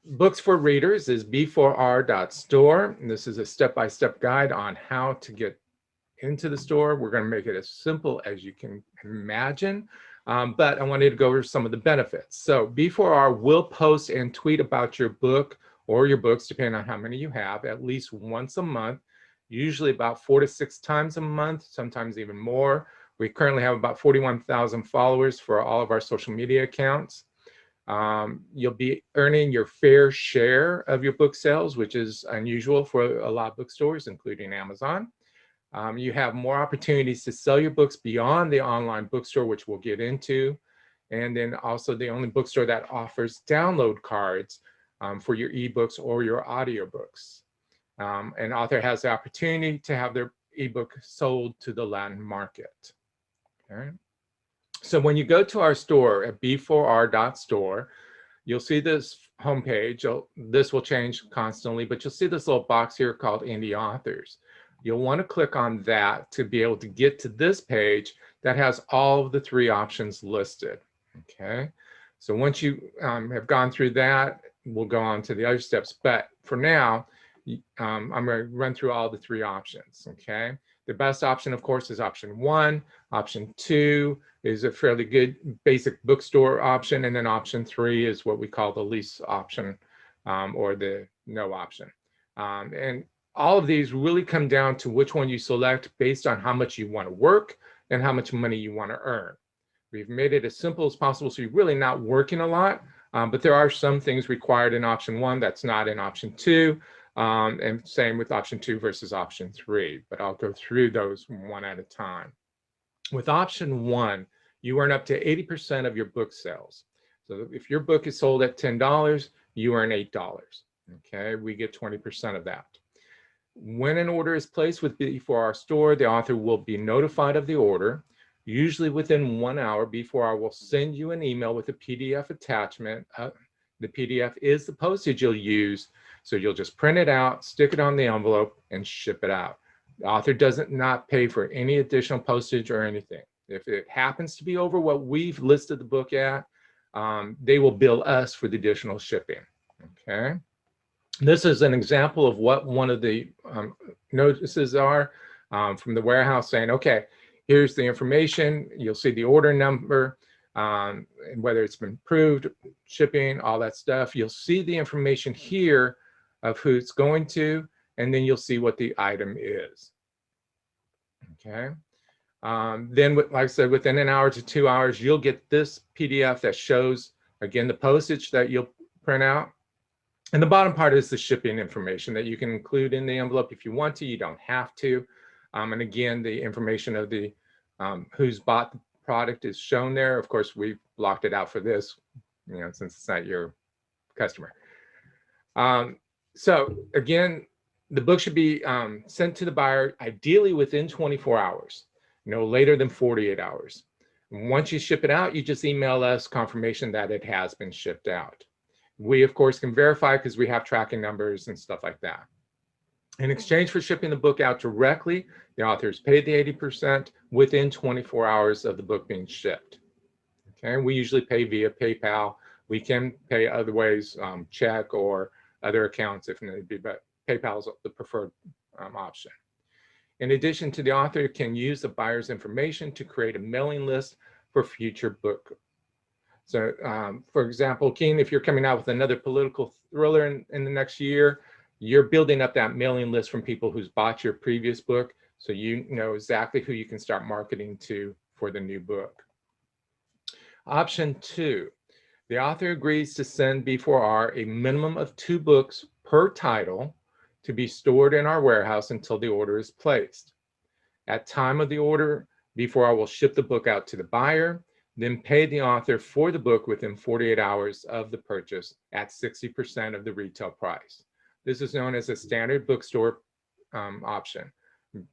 Books for Readers is B4R.store. And this is a step-by-step guide on how to get into the store. We're going to make it as simple as you can imagine. But I wanted to go over some of the benefits. So B4R will post and tweet about your book or your books, depending on how many you have, at least once a month, usually about 4 to 6 times a month, sometimes even more. We currently have about 41,000 followers for all of our social media accounts. You'll be earning your fair share of your book sales, which is unusual for a lot of bookstores, including Amazon. You have more opportunities to sell your books beyond the online bookstore, which we'll get into. And then also the only bookstore that offers download cards for your ebooks or your audiobooks. An author has the opportunity to have their ebook sold to the Latin market. Okay. So when you go to our store at b4r.store, you'll see this homepage. This will change constantly, but you'll see this little box here called Indie Authors. You'll want to click on that to be able to get to this page that has all of the 3 options listed. Okay, so once you have gone through that, we'll go on to the other steps. But for now, I'm going to run through all the 3 options. Okay, the best option, of course, is option 1. Option 2 is a fairly good basic bookstore option, and then option 3 is what we call the lease option, or the no option. And all of these really come down to which one you select based on how much you want to work and how much money you want to earn. We've made it as simple as possible, so you're really not working a lot, but there are some things required in option 1 that's not in option 2, and same with option 2 versus option 3, but I'll go through those one at a time. With option 1, you earn up to 80% of your book sales. So if your book is sold at $10, you earn $8. Okay, we get 20% of that. When an order is placed with B4R Store, the author will be notified of the order. Usually within 1 hour, B4R will send you an email with a PDF attachment. The PDF is the postage you'll use, so you'll just print it out, stick it on the envelope, and ship it out. The author doesn't not pay for any additional postage or anything. If it happens to be over what we've listed the book at, they will bill us for the additional shipping. Okay. This is an example of what one of the notices are from the warehouse saying, okay, here's the information. You'll see the order number, and whether it's been approved, shipping, all that stuff. You'll see the information here of who it's going to, and then you'll see what the item is. Okay. Then, like I said, within an hour to 2 hours, you'll get this PDF that shows, again, the postage that you'll print out. And the bottom part is the shipping information that you can include in the envelope if you want to. You don't have to. And again, the information of the who's bought the product is shown there. Of course, we've blocked it out for this, since it's not your customer. So again, the book should be sent to the buyer ideally within 24 hours, no later than 48 hours. Once you ship it out, you just email us confirmation that it has been shipped out. We, of course, can verify because we have tracking numbers and stuff like that. In exchange for shipping the book out directly, the author is paid the 80% within 24 hours of the book being shipped. Okay, we usually pay via PayPal. We can pay other ways, check or other accounts if need be, but PayPal is the preferred option. In addition to, the author can use the buyer's information to create a mailing list for future book. So, for example, Keen, if you're coming out with another political thriller in the next year, you're building up that mailing list from people who's bought your previous book, so you know exactly who you can start marketing to for the new book. Option 2, the author agrees to send B4R a minimum of 2 books per title to be stored in our warehouse until the order is placed. At time of the order, B4R will ship the book out to the buyer, then pay the author for the book within 48 hours of the purchase at 60% of the retail price. This is known as a standard bookstore option,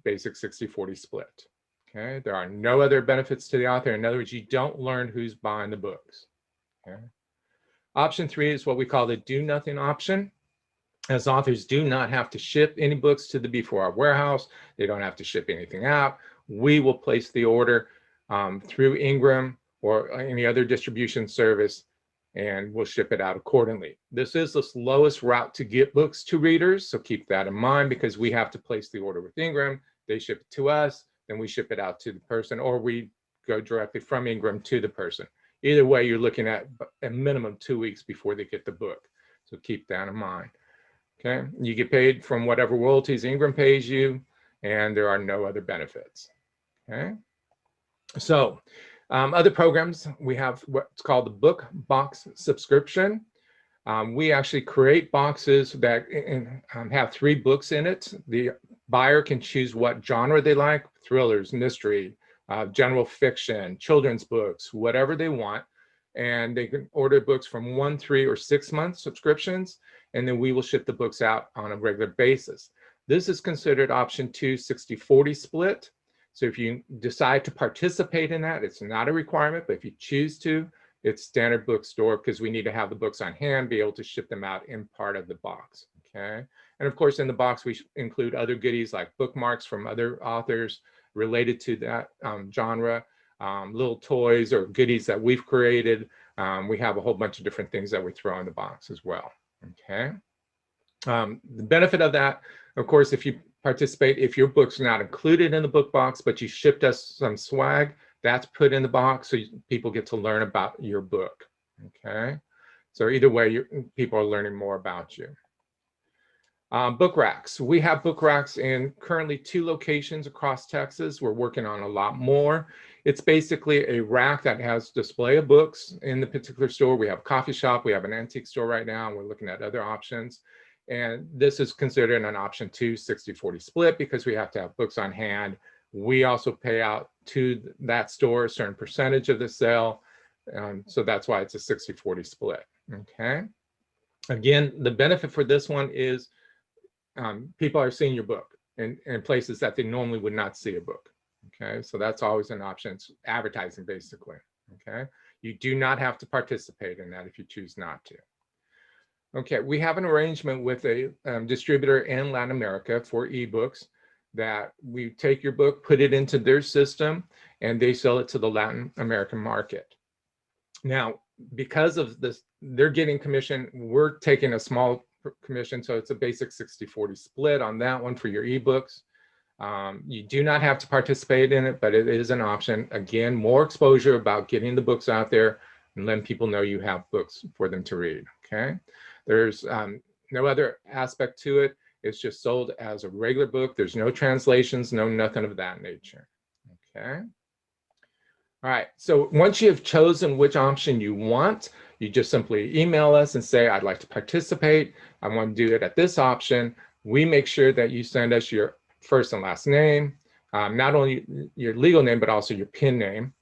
basic 60-40 split. Okay, there are no other benefits to the author. In other words, you don't learn who's buying the books. Okay. Option 3 is what we call the do nothing option. As authors do not have to ship any books to the B4R warehouse, they don't have to ship anything out. We will place the order through Ingram or any other distribution service, and we'll ship it out accordingly. This is the slowest route to get books to readers, so keep that in mind, because we have to place the order with Ingram, they ship it to us, then we ship it out to the person, or we go directly from Ingram to the person. Either way, you're looking at a minimum 2 weeks before they get the book, so keep that in mind. Okay, you get paid from whatever royalties Ingram pays you, and there are no other benefits. Okay, so other programs, we have what's called the book box subscription. We actually create boxes that have 3 books in it. The buyer can choose what genre they like: thrillers, mystery, general fiction, children's books, whatever they want. And they can order books from 1, 3, or 6 month subscriptions, and then we will ship the books out on a regular basis. This is considered option 2 60-40 split. So if you decide to participate in that, it's not a requirement, but if you choose to, it's standard Bookstore, because we need to have the books on hand, be able to ship them out in part of the box. Okay. And of course, in the box, we include other goodies like bookmarks from other authors related to that genre, little toys or goodies that we've created. We have a whole bunch of different things that we throw in the box as well. Okay. The benefit of that, of course, if you participate, if your book's not included in the book box, but you shipped us some swag, that's put in the box, so people get to learn about your book. Okay. So either way, people are learning more about you. Book racks. We have book racks in currently 2 locations across Texas. We're working on a lot more. It's basically a rack that has display of books in the particular store. We have a coffee shop, we have an antique store right now, and we're looking at other options. And this is considered an option 2 60-40 split, because we have to have books on hand. We also pay out to that store a certain percentage of the sale. So that's why it's a 60-40 split. Okay. Again, the benefit for this one is people are seeing your book in places that they normally would not see a book. Okay, so that's always an option. It's advertising, basically. Okay, you do not have to participate in that if you choose not to. Okay, we have an arrangement with a distributor in Latin America for ebooks, that we take your book, put it into their system, and they sell it to the Latin American market. Now, because of this, they're getting commission, we're taking a small commission, so it's a basic 60-40 split on that one for your ebooks. You do not have to participate in it, but it is an option. Again, more exposure about getting the books out there and letting people know you have books for them to read. Okay, there's no other aspect to it. It's just sold as a regular book. There's no translations, no nothing of that nature. Okay. All right, so once you have chosen which option you want, you just simply email us and say, I'd like to participate. I want to do it at this option. We make sure that you send us your first and last name, not only your legal name, but also your PIN name.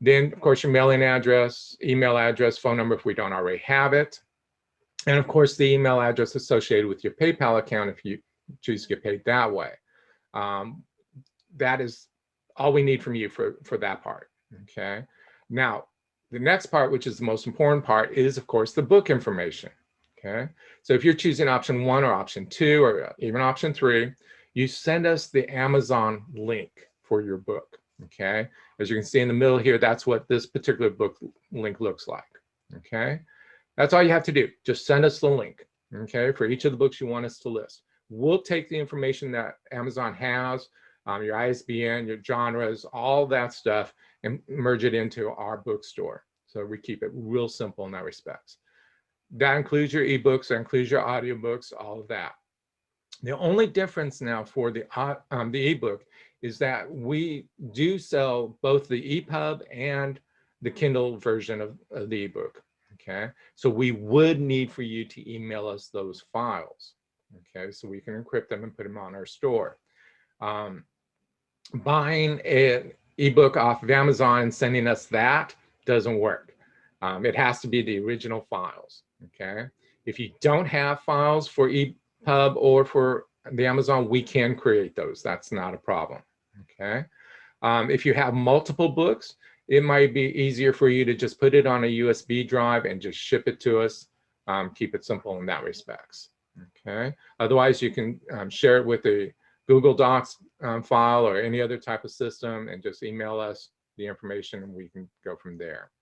Then, of course, your mailing address, email address, phone number if we don't already have it. And of course, the email address associated with your PayPal account if you choose to get paid that way. That is all we need from you for that part. Okay. Now, the next part, which is the most important part, is of course the book information. Okay. So if you're choosing option 1 or option 2 or even option 3, you send us the Amazon link for your book. Okay. As you can see in the middle here, that's what this particular book link looks like. Okay. That's all you have to do. Just send us the link. Okay. For each of the books you want us to list. We'll take the information that Amazon has, your ISBN, your genres, all that stuff, and merge it into our bookstore. So we keep it real simple in that respect. That includes your ebooks, that includes your audiobooks, all of that. The only difference now for the ebook is that we do sell both the EPUB and the Kindle version of the ebook. Okay, so we would need for you to email us those files. Okay, so we can encrypt them and put them on our store. Buying an ebook off of Amazon and sending us that doesn't work. It has to be the original files. Okay, if you don't have files for EPUB or for the Amazon, we can create those. That's not a problem. Okay, if you have multiple books, it might be easier for you to just put it on a USB drive and just ship it to us. Keep it simple in that respects. Okay, otherwise you can share it with a Google Docs file or any other type of system and just email us the information and we can go from there.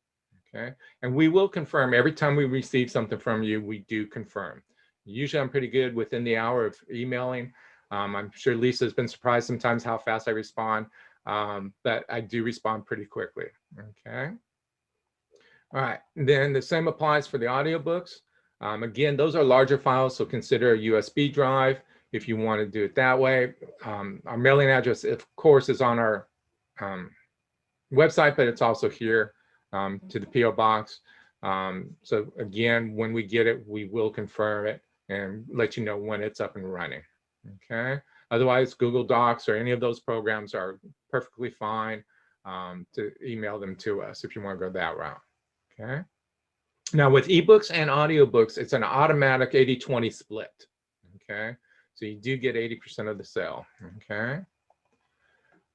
Okay, and we will confirm every time we receive something from you. We do confirm. Usually I'm pretty good within the hour of emailing. I'm sure Lisa's been surprised sometimes how fast I respond, but I do respond pretty quickly. Okay. All right, then the same applies for the audiobooks. Again, those are larger files, so consider a USB drive if you want to do it that way. Our mailing address, of course, is on our website, but it's also here to the PO box. So again, when we get it, we will confirm it and let you know when it's up and running. Okay. Otherwise, Google Docs or any of those programs are perfectly fine to email them to us if you want to go that route. Okay. Now with ebooks and audiobooks, it's an automatic 80-20 split. Okay. So you do get 80% of the sale. Okay.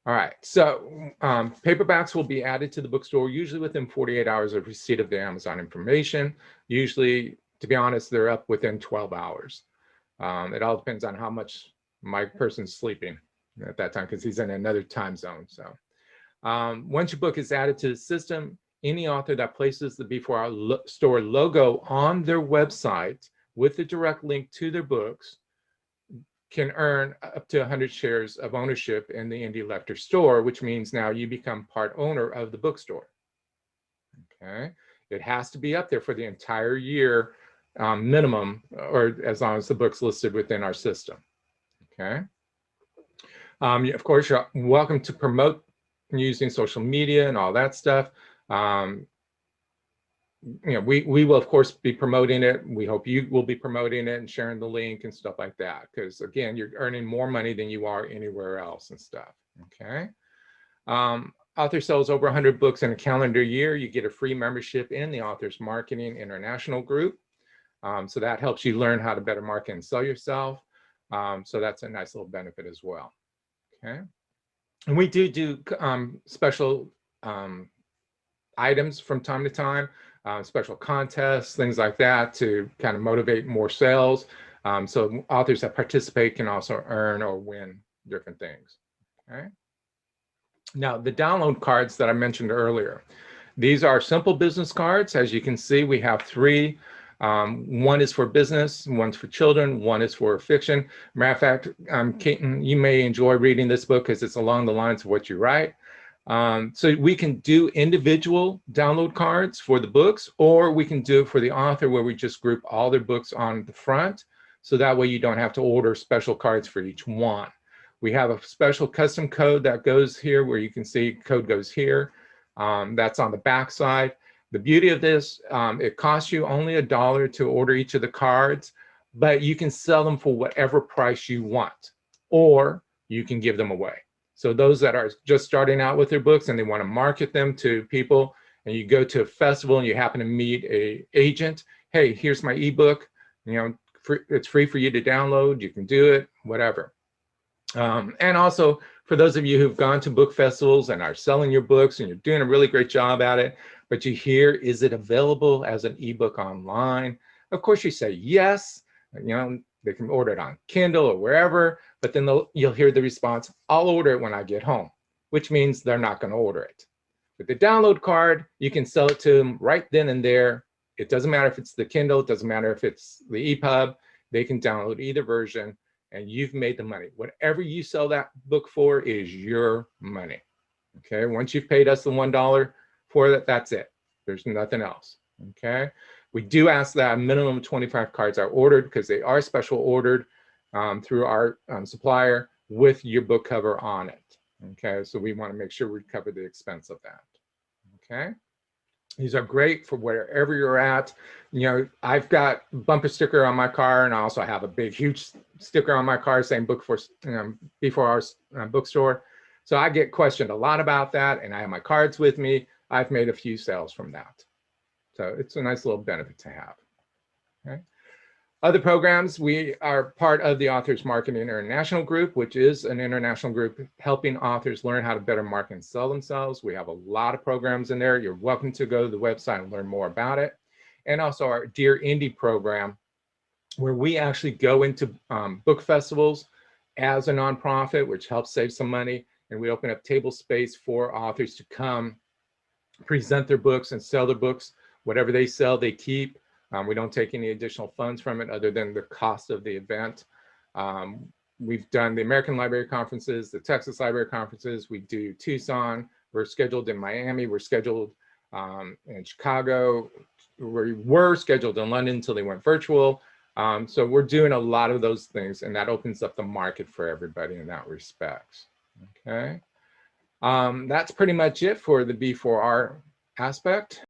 All right, so paperbacks will be added to the bookstore usually within 48 hours of receipt of the Amazon information. Usually, to be honest, they're up within 12 hours. It all depends on how much my person's sleeping at that time because he's in another time zone. So once your book is added to the system, any author that places the B4R store logo on their website with the direct link to their books can earn up to 100 shares of ownership in the Indie Lector store, which means now you become part owner of the bookstore. Okay, it has to be up there for the entire year minimum, or as long as the book's listed within our system. Okay, of course, you're welcome to promote using social media and all that stuff. You know, we will of course be promoting it. We hope you will be promoting it and sharing the link and stuff like that, because again, you're earning more money than you are anywhere else and stuff. Okay. Author sells over 100 books in a calendar year, you get a free membership in the Authors Marketing International group. So that helps you learn how to better market and sell yourself. So that's a nice little benefit as well. Okay. And we do special items from time to time, special contests, things like that to kind of motivate more sales. So authors that participate can also earn or win different things. Okay. Now, the download cards that I mentioned earlier, these are simple business cards. As you can see, we have three. One is for business, one's for children, one is for fiction. Matter of fact, Keaton, you may enjoy reading this book because it's along the lines of what you write. So we can do individual download cards for the books, or we can do it for the author where we just group all their books on the front. So that way you don't have to order special cards for each one. We have a special custom code that goes here where you can see code goes here. That's on the back side. The beauty of this, it costs you only $1 to order each of the cards, but you can sell them for whatever price you want, or you can give them away. So those that are just starting out with their books and they want to market them to people, and you go to a festival and you happen to meet an agent, hey, here's my ebook, you know, it's free for you to download, you can do it, whatever. And also for those of you who've gone to book festivals and are selling your books and you're doing a really great job at it, but you hear, is it available as an ebook online? Of course you say yes, you know, they can order it on Kindle or wherever, but then you'll hear the response, I'll order it when I get home, which means they're not going to order it. With the download card, you can sell it to them right then and there. It doesn't matter if it's the Kindle, it doesn't matter if it's the EPUB, they can download either version and you've made the money. Whatever you sell that book for is your money. Okay, once you've paid us the $1 for that, that's it. There's nothing else. Okay, we do ask that a minimum of 25 cards are ordered because they are special ordered through our supplier with your book cover on it. Okay, so we want to make sure we cover the expense of that. Okay, these are great for wherever you're at. You know, I've got a bumper sticker on my car, and I also have a big, huge sticker on my car saying B4R bookstore. So I get questioned a lot about that, and I have my cards with me. I've made a few sales from that. So it's a nice little benefit to have. Okay. Other programs, we are part of the Authors Marketing International group, which is an international group helping authors learn how to better market and sell themselves. We have a lot of programs in there. You're welcome to go to the website and learn more about it. And also our Dear Indie program, where we actually go into book festivals as a nonprofit, which helps save some money. And we open up table space for authors to come present their books and sell their books. Whatever they sell, they keep. We don't take any additional funds from it other than the cost of the event. We've done the American Library Conferences, the Texas Library Conferences. We do Tucson. We're scheduled in Miami. We're scheduled in Chicago. We were scheduled in London until they went virtual. So we're doing a lot of those things, and that opens up the market for everybody in that respect. Okay. That's pretty much it for the B4R aspect.